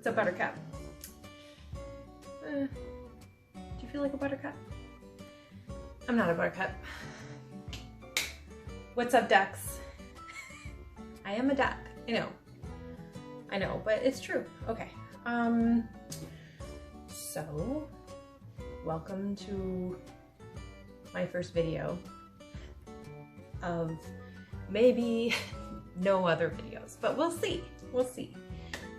What's up, Buttercup? Do you feel like a buttercup? I'm not a buttercup. What's up, ducks? I am a duck. I know, but it's true. Okay. So welcome to my first video of maybe no other videos, but we'll see. We'll see.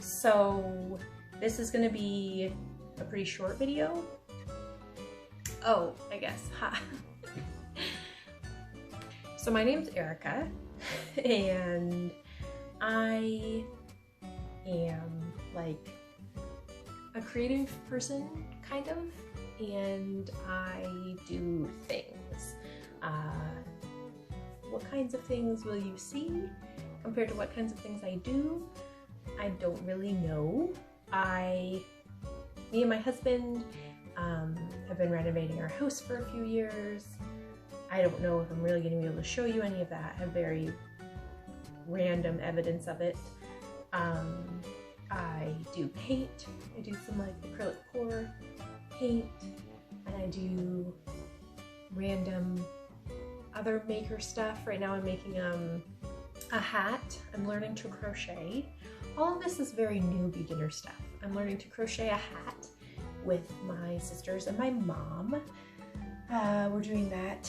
So this is gonna be a pretty short video. Oh, I guess. Ha. So my name's Erica, and I am like a creative person, kind of, and I do things. What kinds of things will you see compared to what kinds of things I do? I don't really know. Me and my husband have been renovating our house for a few years. I don't know if I'm really going to be able to show you any of that. I have very random evidence of it. I do paint. I do some like acrylic pour paint, and I do random other maker stuff. Right now I'm making a hat. I'm learning to crochet. All of this is very new beginner stuff. I'm learning to crochet a hat with my sisters and my mom. We're doing that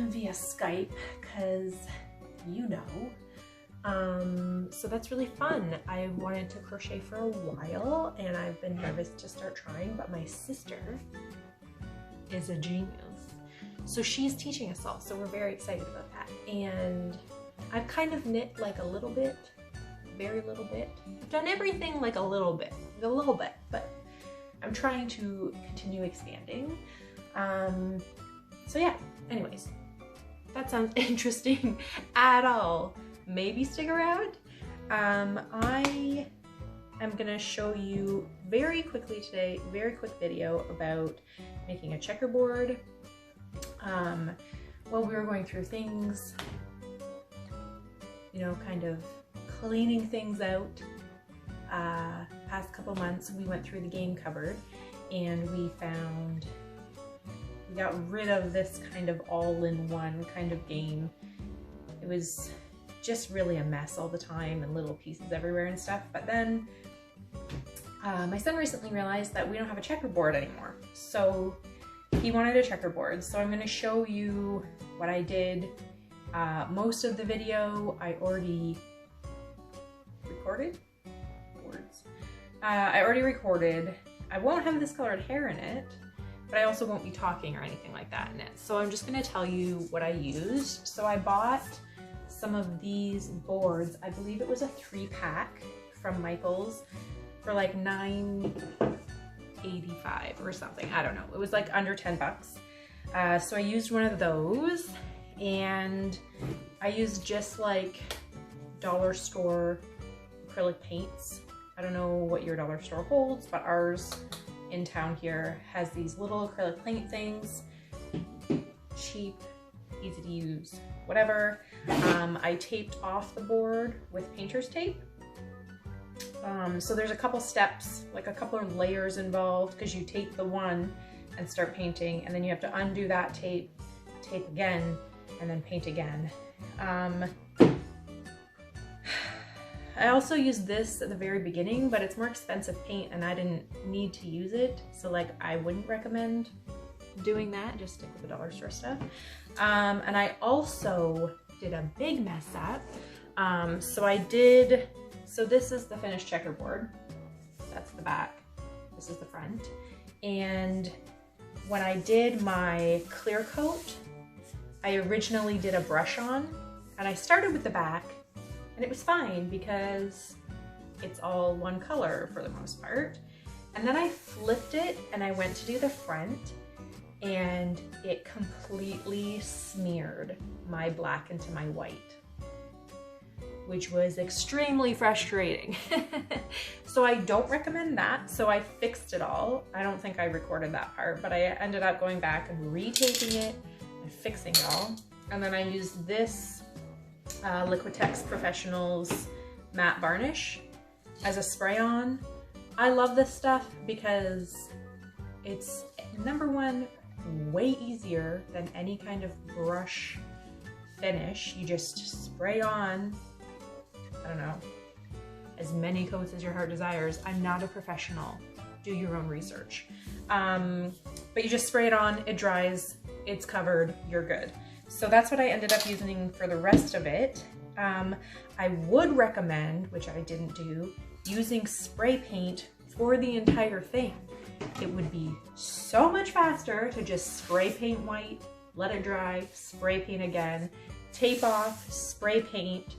via Skype because so that's really fun. I wanted to crochet for a while and I've been nervous to start trying, but my sister is a genius. So she's teaching us all, so we're very excited about that. And I've kind of knit like a little bit, very little bit. I've done everything like a little bit, but I'm trying to continue expanding. So yeah, anyways, that sounds interesting at all. Maybe stick around. I am gonna show you very quickly today, very quick video about making a checkerboard. While we were going through things, kind of cleaning things out, past couple months, we went through the game cupboard and we got rid of this kind of all-in-one kind of game. It was just really a mess all the time and little pieces everywhere and stuff. But then my son recently realized that we don't have a checkerboard anymore. So he wanted a checkerboard. So I'm going to show you what I did. Most of the video I already recorded. I already recorded. I won't have this colored hair in it, but I also won't be talking or anything like that in it. So I'm just going to tell you what I used. So I bought some of these boards. I believe it was a 3-pack from Michael's for like $9.85 or something. I don't know. It was like under 10 bucks. So I used one of those, and I used just like dollar store acrylic paints. I don't know what your dollar store holds, but ours in town here has these little acrylic paint things. Cheap, easy to use, whatever. I taped off the board with painter's tape. So there's a couple steps, like a couple of layers involved, because you tape the one and start painting, and then you have to undo that tape again, and then paint again. I also used this at the very beginning, but it's more expensive paint and I didn't need to use it. So like, I wouldn't recommend doing that. Just stick with the dollar store stuff. And I also did a big mess up. So this is the finished checkerboard. That's the back. This is the front. And when I did my clear coat, I originally did a brush on, and I started with the back, and it was fine because it's all one color for the most part. And then I flipped it and I went to do the front, and it completely smeared my black into my white, which was extremely frustrating. So I don't recommend that. So I fixed it all. I don't think I recorded that part, but I ended up going back and retaping it and fixing it all. And then I used this Liquitex Professionals matte varnish as a spray on I love this stuff because it's, number one, way easier than any kind of brush finish. You just spray on, I don't know, as many coats as your heart desires. I'm not a professional. Do your own research. But you just spray it on, it dries, it's covered, you're good. So that's what I ended up using for the rest of it. I would recommend, which I didn't do, using spray paint for the entire thing. It would be so much faster to just spray paint white, let it dry, spray paint again, tape off, spray paint.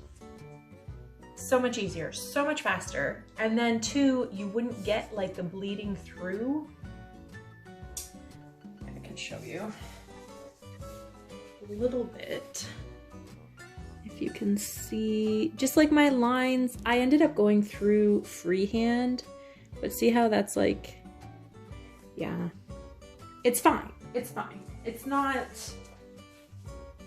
So much easier, so much faster. And then two, you wouldn't get like the bleeding through. I can show you a little bit. If you can see, just like my lines, I ended up going through freehand, but see how that's like, yeah, it's fine. It's fine. It's not,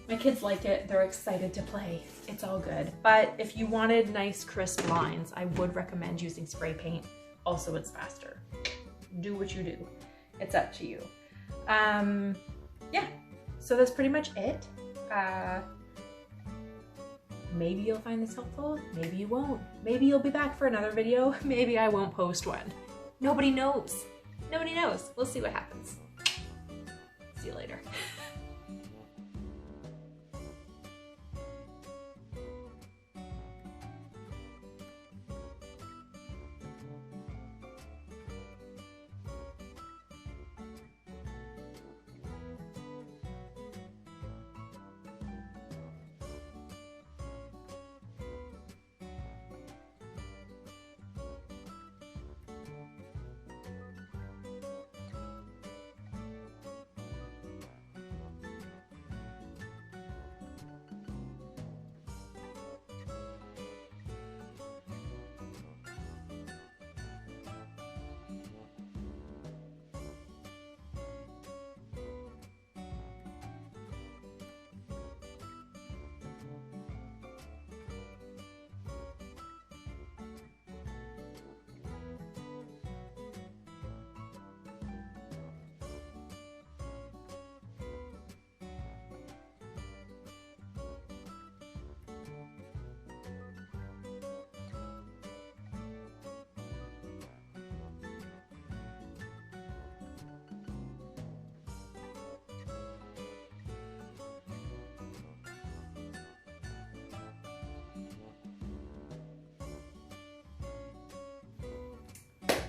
my kids like it. They're excited to play. It's all good. But if you wanted nice crisp lines, I would recommend using spray paint. Also, it's faster. Do what you do. It's up to you. Yeah, so that's pretty much it. Maybe you'll find this helpful, maybe you won't. Maybe you'll be back for another video, maybe I won't post one. Nobody knows. Nobody knows. We'll see what happens. See you later.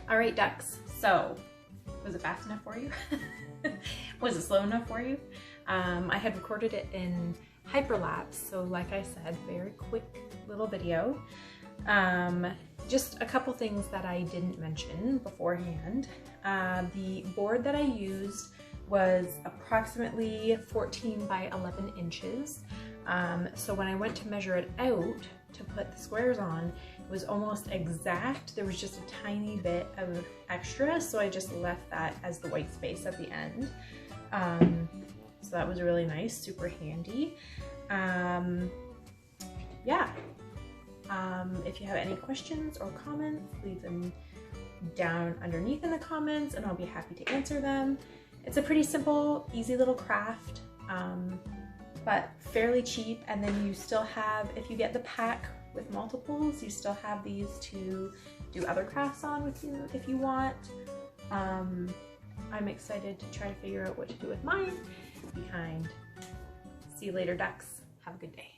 All right, ducks, so was it fast enough for you? Was it slow enough for you? I had recorded it in hyperlapse, so like I said, very quick little video. Just a couple things that I didn't mention beforehand. The board that I used was approximately 14 by 11 inches. So when I went to measure it out to put the squares on, it was almost exact. There was just a tiny bit of extra, so I just left that as the white space at the end. So that was really nice, super handy. Yeah. If you have any questions or comments, leave them down underneath in the comments and I'll be happy to answer them. It's a pretty simple, easy little craft, but fairly cheap. And then you still have, if you get the pack with multiples, you still have these to do other crafts on with you if you want. I'm excited to try to figure out what to do with mine. Be kind. See you later, ducks. Have a good day.